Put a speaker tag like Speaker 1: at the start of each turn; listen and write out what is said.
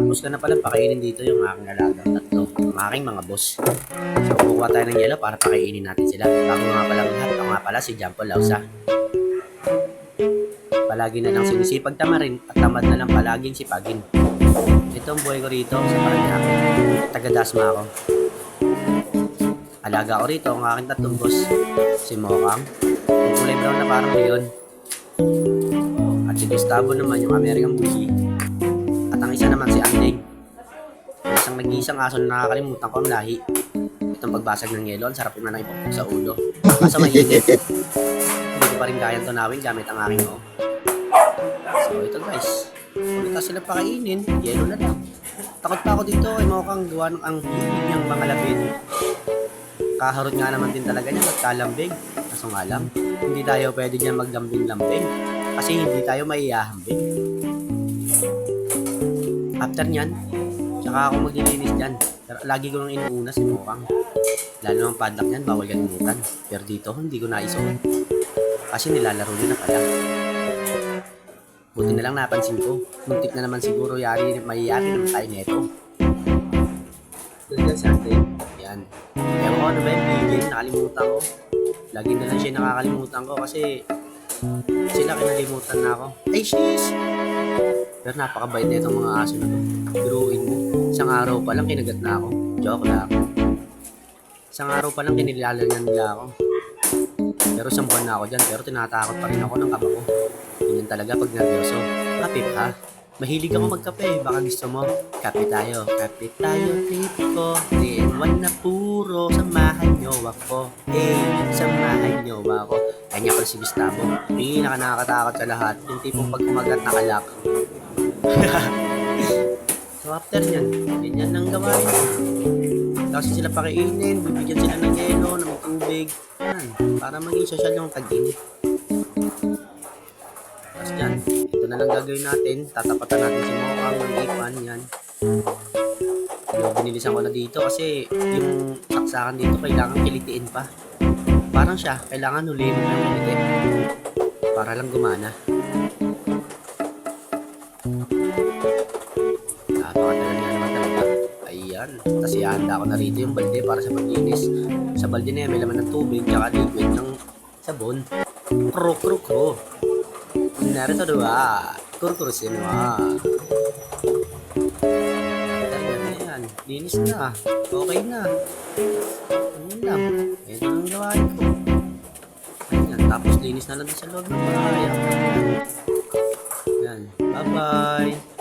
Speaker 1: Tapos ka na pala pakainin dito yung aking alagang tatlo, yung aking mga boss. So, kukuha tayo ng yelo para pakainin natin sila. Bago nga pala lahat, ako nga pala si Jampo Lausa. Palagi na lang sinisipag tamarin at tamad na lang palaging sipagin. Ito ang buhay ko rito sa Paranaque. Taga-Dasma ako. Alaga ko rito ang aking tatlong boss. Si Mokang, yung kulay brown na parang leon. At si Gustavo naman yung American Bully. At ang isa naman si Anding. Yung isang nag-iisang aso na nakakalimutan ko ang lahi. Itong pagbasag ng yelo, ang sarap yung na ipapok sa ulo. Kaso mainit. Hindi ko pa rin kayang tunawin gamit ang aking noo. So ito guys, kung ito sila pakainin, yelo na lang. Takot pa ako dito ay mukhang gawa ng ang hilig niyang mga labin. Kaharot nga naman din talaga niya magkalambing. Kaso nga lang, hindi tayo pwede niya maglambing-lambing. Kasi hindi tayo maiyahambing. After nyan, tsaka ako maglilinis dyan. Pero lagi ko nang inuuna si Mokang. Lalo ng padlock niyan, bawal galimutan. Pero dito, hindi ko naisuot. Kasi nilalaro niya na pala. Buti na lang napansin ko. Muntik na naman siguro mayayari naman tayo neto. Doon sa atin. Yan. Ewan ko ano ba yung bigay, nakalimutan ko. Lagi na lang siya nakakalimutan ko kasi sila kinalimutan na ako. Ay, sheesh! Pero napakabait na itong mga aso na to. Biruin mo. Isang araw pa lang kinagat na ako. Joke lang. Isang araw pa lang kinilalan nila ako. Pero isang buwan na ako dyan. Pero tinatakot pa rin ako ng kaba ko. Ganyan talaga pag nervyoso. Kape ha? Mahilig ako magkape. Baka gusto mo. Kape tayo. Kape tayo, trip ko. 3-in-1 na puro. Samahan nyo ako. Samahan nyo ako. Kanya ko si Gustavo. Pinaka nakakatakot sa lahat. Yung tipong pag kumagat nakalak. So after nyan, ganyan lang gawain. Kasi sila pakainin, bibigyan sila ng yelo, ng tubig. Yan, para maging social yung tag-init. Tapos yan, ito na lang gagawin natin. Tatapatan natin si Mokang ng ipan, yan. Yung binilisan ko na dito kasi yung saksakan dito kailangan kilitiin pa. Parang siya, kailangan huliin mo ng kilitin. Para lang gumana. Napakatagal nga naman talaga. Ayan. Tapos ihanda ko na rito yung balde para sa paglinis. Sa balde na yan, may laman ng tubig, tsaka liquid ng sabon. Kro. Narito diba? Kurkurusin mo. Talaga na yan. Linis na. Okay na. Ayun lang. Ayun lang ang gawain ko. Ayan. Tapos linis na lang sa loob ng bahay. Ayan. Bye-bye.